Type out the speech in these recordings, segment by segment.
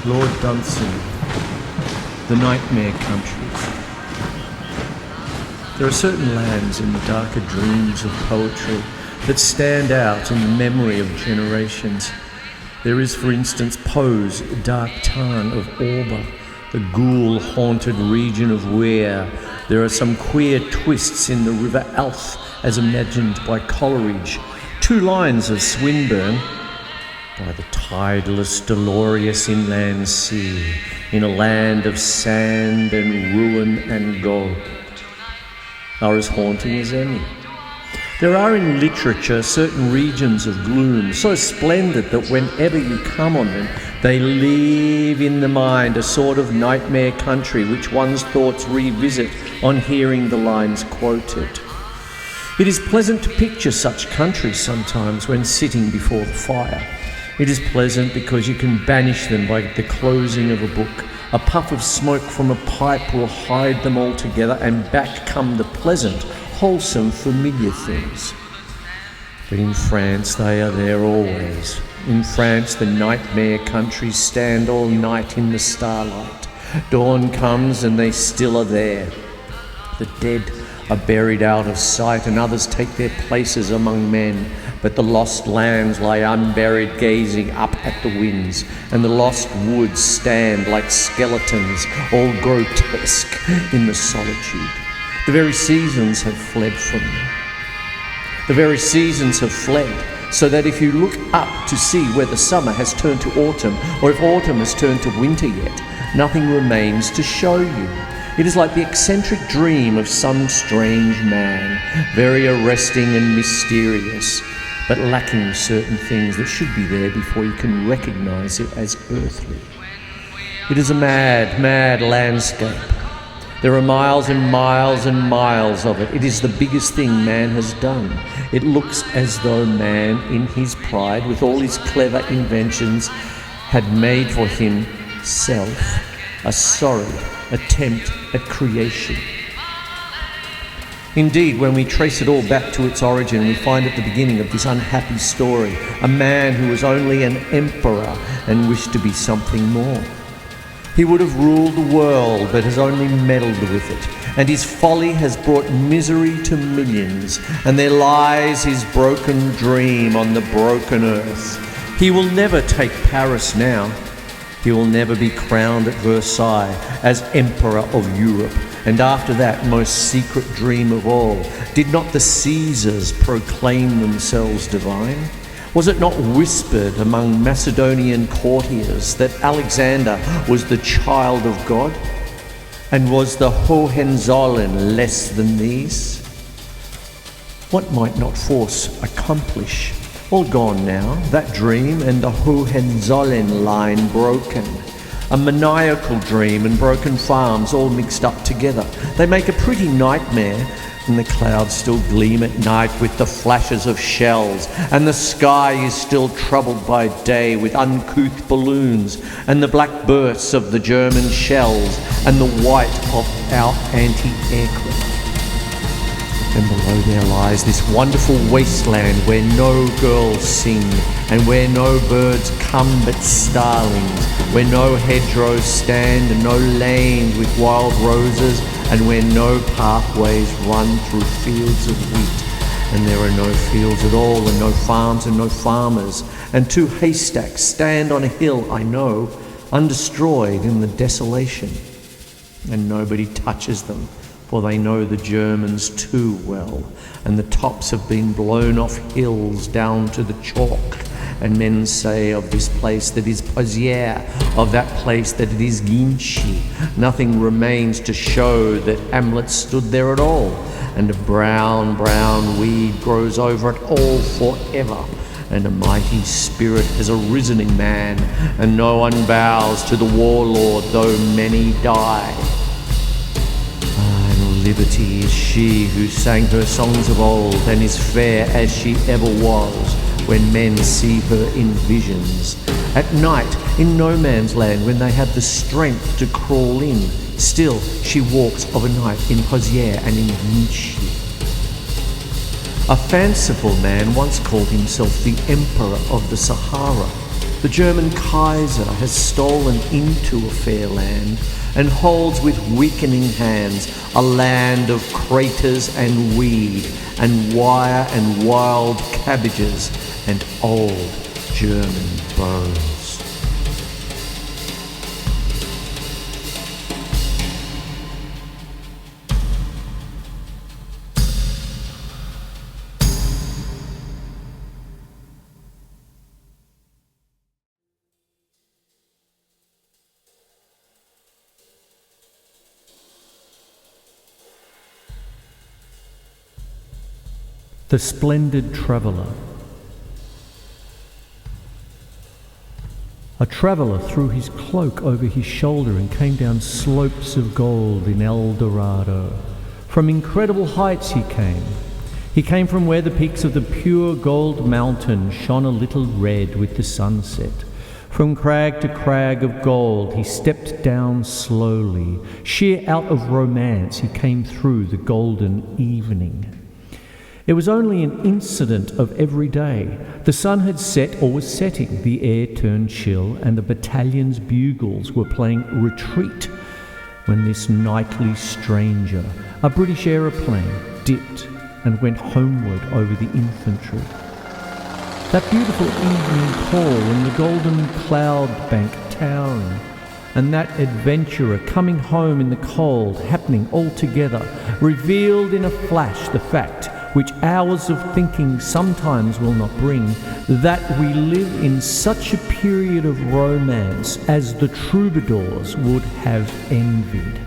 Lord Dunsany, the nightmare countries. There are certain lands in the darker dreams of poetry that stand out in the memory of generations. There is, for instance, Poe's dark tarn of Auber, the ghoul-haunted region of Weir. There are some queer twists in the River Alf, as imagined by Coleridge. 2 lines of Swinburne: by the tideless, dolorous inland sea, in a land of sand and ruin and gold, are as haunting as any. There are in literature certain regions of gloom so splendid that whenever you come on them, they leave in the mind a sort of nightmare country which one's thoughts revisit on hearing the lines quoted. It is pleasant to picture such countries sometimes when sitting before the fire. It is pleasant because you can banish them by the closing of a book. A puff of smoke from a pipe will hide them altogether, and back come the pleasant, wholesome, familiar things. But in France they are there always. In France the nightmare countries stand all night in the starlight. Dawn comes and they still are there. The dead are buried out of sight, and others take their places among men. But the lost lands lie unburied, gazing up at the winds, and the lost woods stand like skeletons, all grotesque in the solitude. The very seasons have fled from them. The very seasons have fled, so that if you look up to see whether summer has turned to autumn, or if autumn has turned to winter yet, nothing remains to show you. It is like the eccentric dream of some strange man, very arresting and mysterious, but lacking certain things that should be there before you can recognize it as earthly. It is a mad, mad landscape. There are miles and miles and miles of it. It is the biggest thing man has done. It looks as though man, in his pride, with all his clever inventions, had made for himself a sorry attempt at creation. Indeed, when we trace it all back to its origin, we find at the beginning of this unhappy story a man who was only an emperor and wished to be something more. He would have ruled the world, but has only meddled with it, and his folly has brought misery to millions, and there lies his broken dream on the broken earth. He will never take Paris now. He will never be crowned at Versailles as Emperor of Europe. And after that most secret dream of all, did not the Caesars proclaim themselves divine? Was it not whispered among Macedonian courtiers that Alexander was the child of God? And was the Hohenzollern less than these? What might not force accomplish? All gone now, that dream and the Hohenzollern line broken. A maniacal dream and broken farms all mixed up together. They make a pretty nightmare, and the clouds still gleam at night with the flashes of shells, and the sky is still troubled by day with uncouth balloons, and the black bursts of the German shells, and the white of our anti-aircraft. And below there lies this wonderful wasteland where no girls sing, and where no birds come but starlings, where no hedgerows stand and no lanes with wild roses, and where no pathways run through fields of wheat, and there are no fields at all, and no farms and no farmers, and 2 haystacks stand on a hill, I know, undestroyed in the desolation, and nobody touches them, for they know the Germans too well, and the tops have been blown off hills down to the chalk, and men say of this place that is Pozières, of that place that it is Ginchy. Nothing remains to show that Hamlet stood there at all, and a brown, brown weed grows over it all forever, and a mighty spirit has arisen in man, and no one bows to the warlord though many die. Liberty is she who sang her songs of old, and is fair as she ever was, when men see her in visions. At night, in no man's land, when they have the strength to crawl in, still she walks of a night in Pozières and in Ginchy. A fanciful man once called himself the Emperor of the Sahara. The German Kaiser has stolen into a fair land and holds with weakening hands a land of craters and weed and wire and wild cabbages and old German bones. The Splendid Traveller. A traveller threw his cloak over his shoulder and came down slopes of gold in El Dorado. From incredible heights he came. He came from where the peaks of the pure gold mountain shone a little red with the sunset. From crag to crag of gold he stepped down slowly. Sheer out of romance he came through the golden evening. It was only an incident of every day. The sun had set or was setting, the air turned chill, and the battalion's bugles were playing retreat when this nightly stranger, a British aeroplane, dipped and went homeward over the infantry. That beautiful evening call in the golden cloud bank towering, and that adventurer coming home in the cold, happening all together, revealed in a flash the fact, which hours of thinking sometimes will not bring, that we live in such a period of romance as the troubadours would have envied.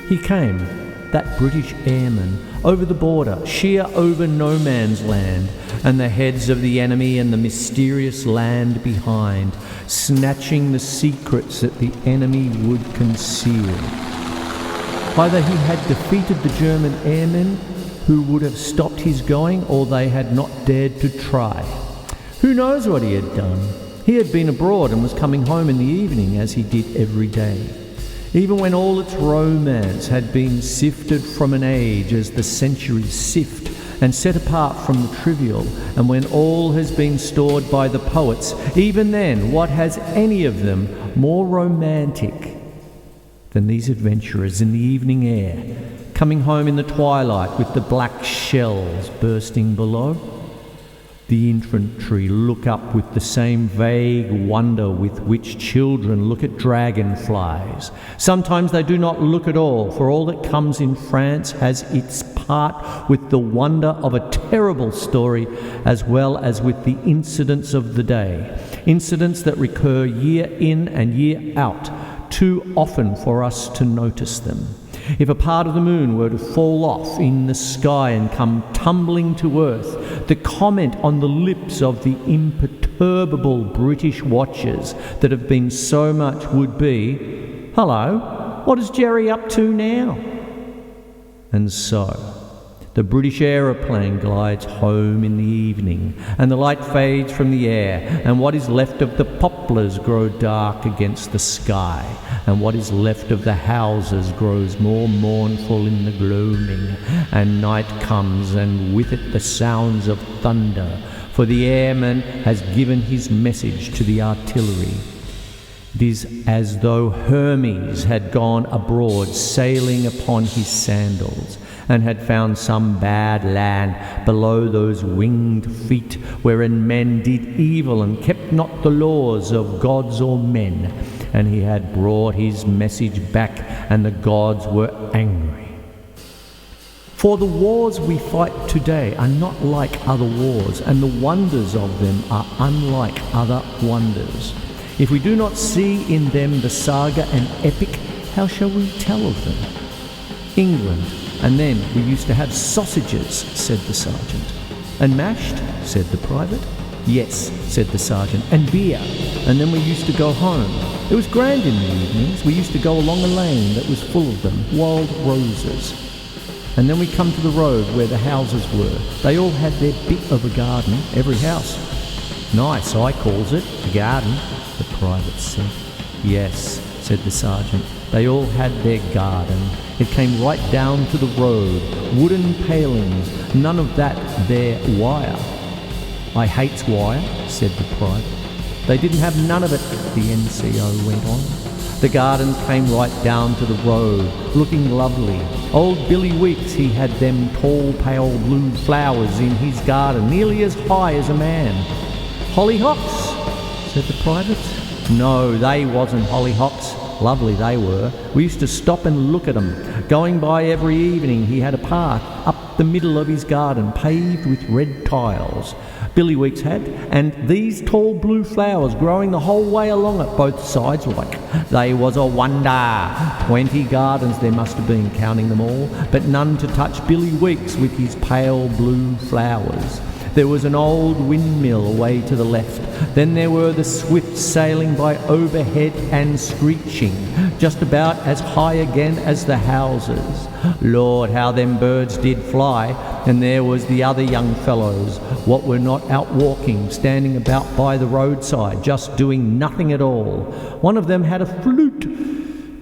He came, that British airman, over the border, sheer over no man's land, and the heads of the enemy and the mysterious land behind, snatching the secrets that the enemy would conceal. Either he had defeated the German airmen, who would have stopped his going, or they had not dared to try. Who knows what he had done? He had been abroad and was coming home in the evening, as he did every day. Even when all its romance had been sifted from an age as the centuries sift, and set apart from the trivial, and when all has been stored by the poets, even then, what has any of them more romantic than these adventurers in the evening air, coming home in the twilight with the black shells bursting below? The infantry look up with the same vague wonder with which children look at dragonflies. Sometimes they do not look at all, for all that comes in France has its part with the wonder of a terrible story as well as with the incidents of the day, incidents that recur year in and year out, too often for us to notice them. If a part of the moon were to fall off in the sky and come tumbling to earth, the comment on the lips of the imperturbable British watchers that have been so much would be, "Hello, what is Jerry up to now?" And so, the British aeroplane glides home in the evening, and the light fades from the air, and what is left of the poplars grow dark against the sky, and what is left of the houses grows more mournful in the gloaming, and night comes, and with it the sounds of thunder, for the airman has given his message to the artillery. It is as though Hermes had gone abroad sailing upon his sandals, and had found some bad land below those winged feet wherein men did evil and kept not the laws of gods or men, and he had brought his message back, and the gods were angry. For the wars we fight today are not like other wars, and the wonders of them are unlike other wonders. If we do not see in them the saga and epic, how shall we tell of them? England, and then we used to have sausages, said the sergeant. And mashed, said the private. Yes, said the sergeant, and beer, and then we used to go home. It was grand in the evenings. We used to go along a lane that was full of them, wild roses. And then we come to the road where the houses were. They all had their bit of a garden, every house. Nice, I calls it, a garden, the private said. Yes, said the sergeant, they all had their garden. It came right down to the road, wooden palings, none of that there wire. I hates wire, said the private. They didn't have none of it, the NCO went on. The gardens came right down to the road, looking lovely. Old Billy Weeks, he had them tall, pale blue flowers in his garden, nearly as high as a man. "Hollyhocks?" said the private. "No, they wasn't hollyhocks. Lovely they were. We used to stop and look at 'em. Going by every evening, he had a path up the middle of his garden, paved with red tiles. Billy Weeks had, and these tall blue flowers growing the whole way along it, both sides like. They was a wonder. 20 gardens there must have been, counting them all, but none to touch Billy Weeks with his pale blue flowers. There was an old windmill away to the left. Then there were the swifts sailing by overhead and screeching, just about as high again as the houses. Lord, how them birds did fly. And there was the other young fellows, what were not out walking, standing about by the roadside, just doing nothing at all. One of them had a flute.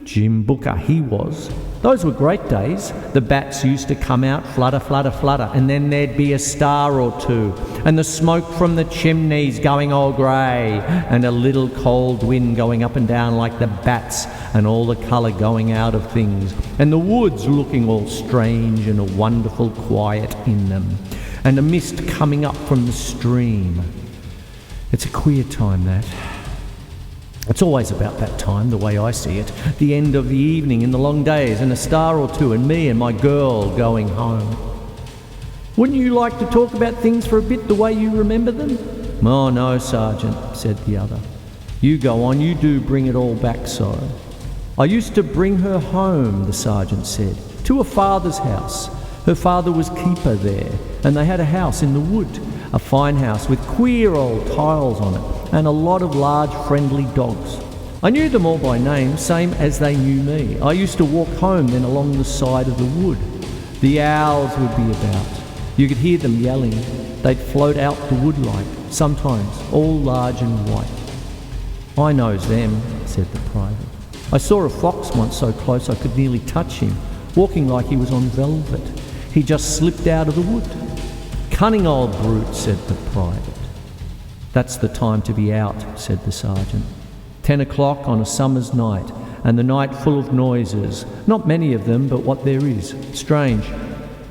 Jim Booker, he was. Those were great days. The bats used to come out, flutter, flutter, flutter, and then there'd be a star or two, and the smoke from the chimneys going all grey, and a little cold wind going up and down like the bats, and all the colour going out of things, and the woods looking all strange and a wonderful quiet in them, and a mist coming up from the stream. It's a queer time, that. It's always about that time, the way I see it. The end of the evening in the long days, and a star or two, and me and my girl going home. Wouldn't you like to talk about things for a bit, the way you remember them? Oh, no, Sergeant, said the other. You go on, you do bring it all back so. I used to bring her home, the sergeant said, to her father's house. Her father was keeper there, and they had a house in the wood, a fine house with queer old tiles on it, and a lot of large friendly dogs. I knew them all by name, same as they knew me. I used to walk home then along the side of the wood. The owls would be about. You could hear them yelling. They'd float out the woodlight, sometimes all large and white. I knows them, said the private. I saw a fox once so close I could nearly touch him, walking like he was on velvet. He just slipped out of the wood. Cunning old brute, said the private. That's the time to be out, said the sergeant. 10 o'clock on a summer's night, and the night full of noises, not many of them, but what there is, strange,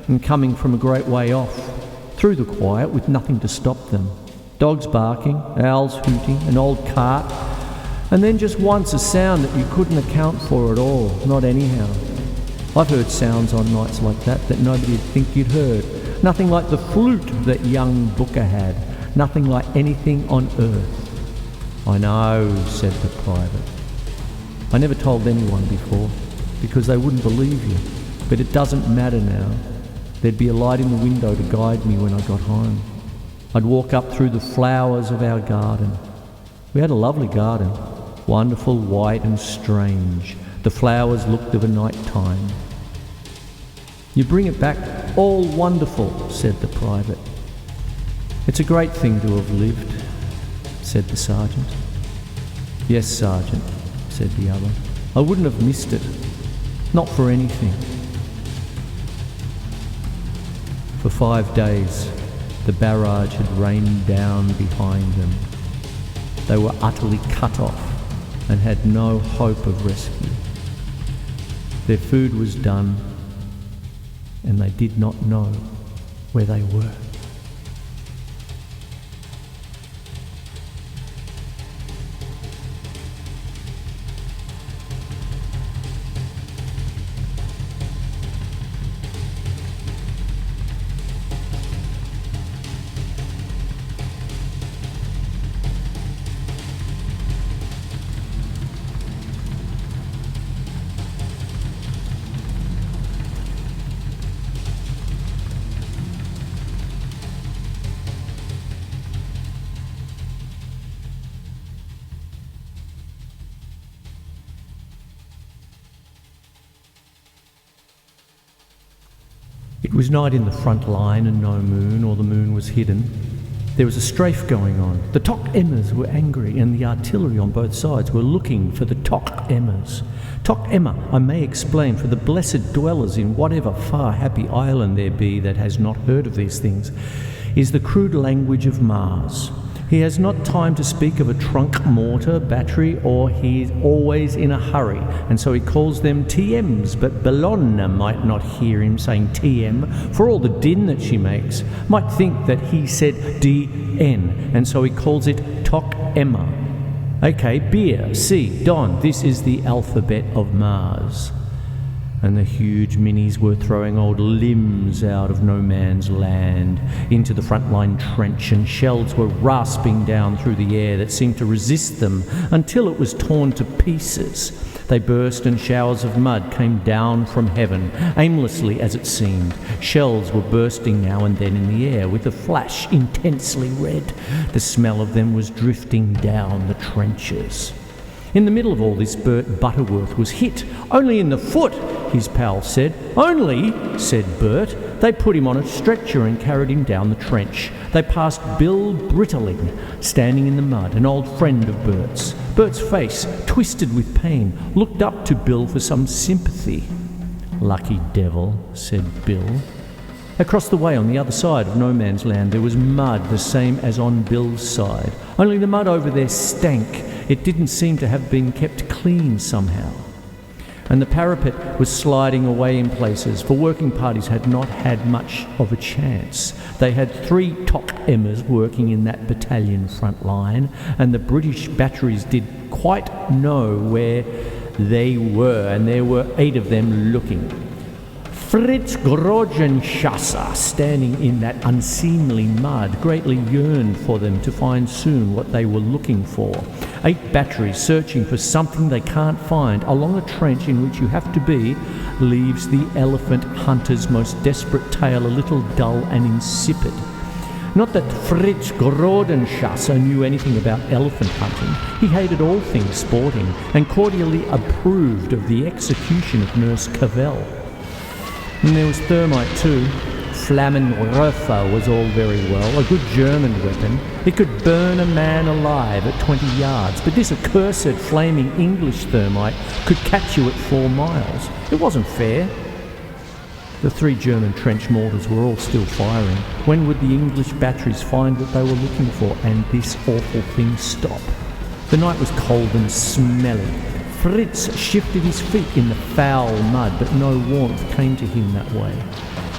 and coming from a great way off, through the quiet with nothing to stop them. Dogs barking, owls hooting, an old cart, and then just once a sound that you couldn't account for at all, not anyhow. I've heard sounds on nights like that nobody'd think you'd heard. Nothing like the flute that young Booker had. Nothing like anything on earth. I know, said the private. I never told anyone before, because they wouldn't believe you. But it doesn't matter now. There'd be a light in the window to guide me when I got home. I'd walk up through the flowers of our garden. We had a lovely garden, wonderful, white and strange. The flowers looked of a night time. You bring it back all wonderful, said the private. It's a great thing to have lived, said the sergeant. Yes, Sergeant, said the other. I wouldn't have missed it, not for anything. For 5 days, the barrage had rained down behind them. They were utterly cut off and had no hope of rescue. Their food was done, and they did not know where they were. It was night in the front line and no moon, or the moon was hidden. There was a strafe going on. The Tok Emmers were angry, and the artillery on both sides were looking for the Tok Emmers. Tok Emma, I may explain, for the blessed dwellers in whatever far happy island there be that has not heard of these things, is the crude language of Mars. He has not time to speak of a trunk mortar battery, or he's always in a hurry, and so he calls them TMs, but Bellona might not hear him saying TM for all the din that she makes, might think that he said DN, and so he calls it Tok Emma. Okay, beer, C, Don, this is the alphabet of Mars. And the huge minis were throwing old limbs out of no man's land into the front-line trench, and shells were rasping down through the air that seemed to resist them until it was torn to pieces. They burst, and showers of mud came down from heaven, aimlessly as it seemed. Shells were bursting now and then in the air with a flash intensely red. The smell of them was drifting down the trenches. In the middle of all this, Bert Butterworth was hit. Only in the foot, his pal said. Only, said Bert. They put him on a stretcher and carried him down the trench. They passed Bill Brittling, standing in the mud, an old friend of Bert's. Bert's face, twisted with pain, looked up to Bill for some sympathy. Lucky devil, said Bill. Across the way on the other side of no man's land there was mud the same as on Bill's side. Only the mud over there stank. It didn't seem to have been kept clean somehow. And the parapet was sliding away in places, for working parties had not had much of a chance. They had 3 Tok Emmas working in that battalion front line, and the British batteries did quite know where they were, and there were 8 of them looking. Fritz Grogenschasse, standing in that unseemly mud, greatly yearned for them to find soon what they were looking for. 8 batteries searching for something they can't find along a trench in which you have to be leaves the elephant hunter's most desperate tale a little dull and insipid. Not that Fritz Grogenschasse knew anything about elephant hunting. He hated all things sporting and cordially approved of the execution of Nurse Cavell. And there was thermite too. Flammenwerfer was all very well, a good German weapon. It could burn a man alive at 20 yards, but this accursed flaming English thermite could catch you at 4 miles. It wasn't fair. The 3 German trench mortars were all still firing. When would the English batteries find what they were looking for and this awful thing stop? The night was cold and smelly. Fritz shifted his feet in the foul mud, but no warmth came to him that way.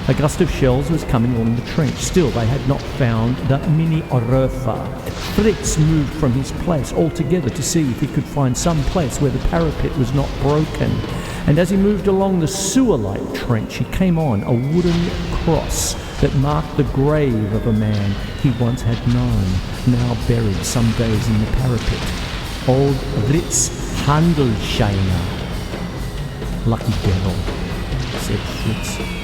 A gust of shells was coming along the trench. Still, they had not found the Mini Oröfa. Fritz moved from his place altogether to see if he could find some place where the parapet was not broken. And as he moved along the sewer-like trench, he came on a wooden cross that marked the grave of a man he once had known, now buried some days in the parapet. Old Ritz Handelscheiner. Lucky devil, said Fritz.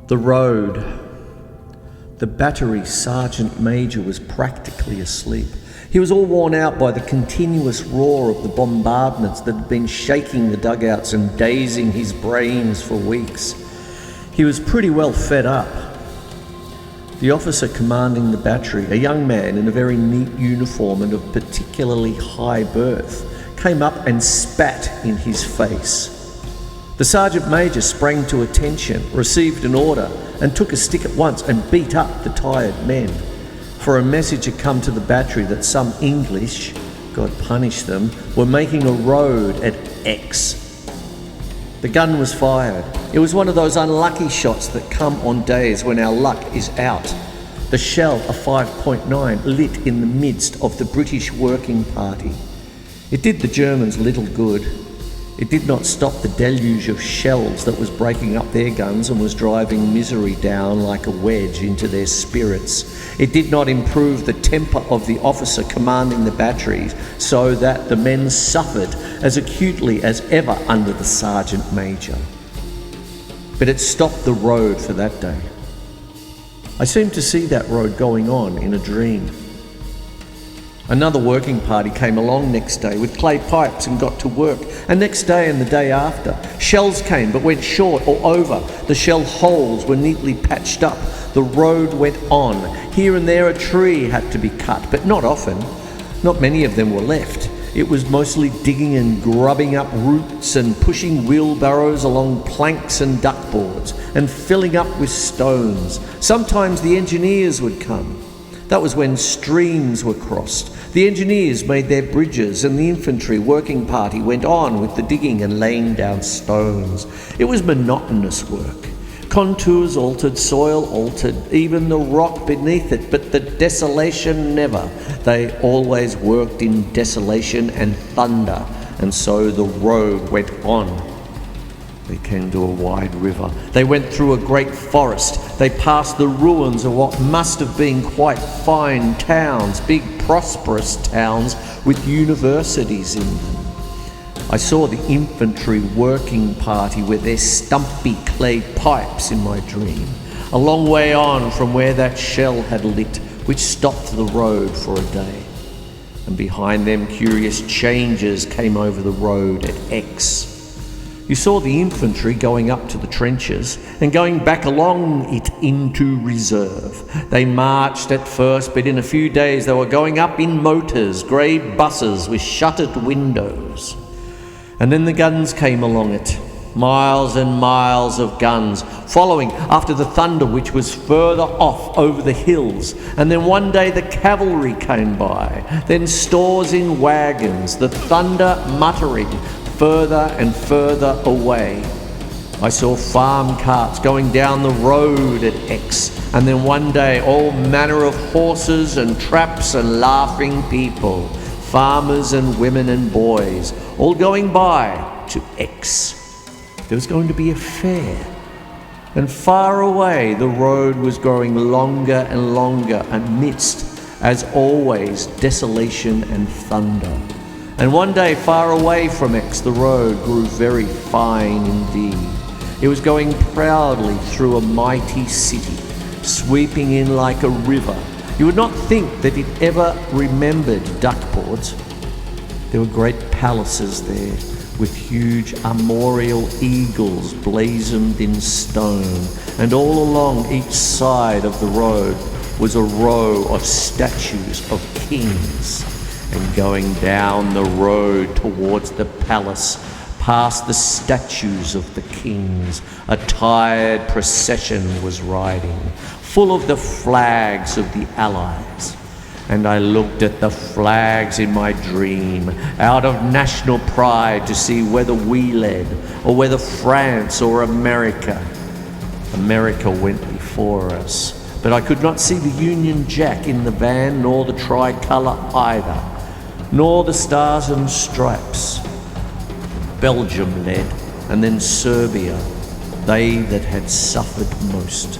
The road. The battery sergeant major was practically asleep. He was all worn out by the continuous roar of the bombardments that had been shaking the dugouts and dazing his brains for weeks. He was pretty well fed up. The officer commanding the battery, a young man in a very neat uniform and of particularly high birth, came up and spat in his face. The sergeant major sprang to attention, received an order, and took a stick at once and beat up the tired men. For a message had come to the battery that some English, God punish them, were making a road at X. The gun was fired. It was one of those unlucky shots that come on days when our luck is out. The shell, a 5.9, lit in the midst of the British working party. It did the Germans little good. It did not stop the deluge of shells that was breaking up their guns and was driving misery down like a wedge into their spirits. It did not improve the temper of the officer commanding the batteries, so that the men suffered as acutely as ever under the sergeant major. But it stopped the road for that day. I seemed to see that road going on in a dream. Another working party came along next day with clay pipes and got to work. And next day and the day after, shells came but went short or over. The shell holes were neatly patched up. The road went on. Here and there a tree had to be cut, but not often. Not many of them were left. It was mostly digging and grubbing up roots and pushing wheelbarrows along planks and duckboards and filling up with stones. Sometimes the engineers would come. That was when streams were crossed. The engineers made their bridges and the infantry working party went on with the digging and laying down stones. It was monotonous work. Contours altered, soil altered, even the rock beneath it, but the desolation never. They always worked in desolation and thunder, and so the road went on. They came to a wide river. They went through a great forest. They passed the ruins of what must have been quite fine towns, big prosperous towns with universities in them. I saw the infantry working party with their stumpy clay pipes in my dream, a long way on from where that shell had lit, which stopped the road for a day. And behind them curious changes came over the road at X. You saw the infantry going up to the trenches and going back along it into reserve. They marched at first, but in a few days they were going up in motors, grey buses with shuttered windows. And then the guns came along it, miles and miles of guns, following after the thunder which was further off over the hills. And then one day the cavalry came by, then stores in wagons, the thunder muttering further and further away. I saw farm carts going down the road at X, and then one day all manner of horses and traps and laughing people, farmers and women and boys, all going by to X. There was going to be a fair, and far away the road was growing longer and longer amidst, as always, desolation and thunder. And one day, far away from X, the road grew very fine indeed. It was going proudly through a mighty city, sweeping in like a river. You would not think that it ever remembered duckboards. There were great palaces there, with huge armorial eagles blazoned in stone, and all along each side of the road was a row of statues of kings. And going down the road towards the palace, past the statues of the kings, a tired procession was riding, full of the flags of the Allies. And I looked at the flags in my dream, out of national pride, to see whether we led, or whether France or America. America went before us, but I could not see the Union Jack in the van, nor the tricolour either, nor the stars and stripes. Belgium led, and then Serbia, they that had suffered most.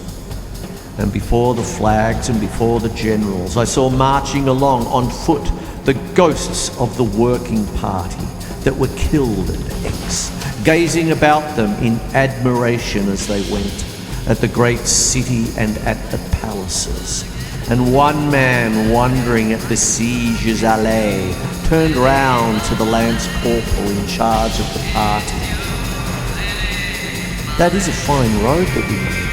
And before the flags and before the generals, I saw marching along on foot the ghosts of the working party that were killed at X, gazing about them in admiration as they went, at the great city and at the palaces. And one man wandering at the Sieges Allée turned round to the lance corporal in charge of the party. "That is a fine road that we made,"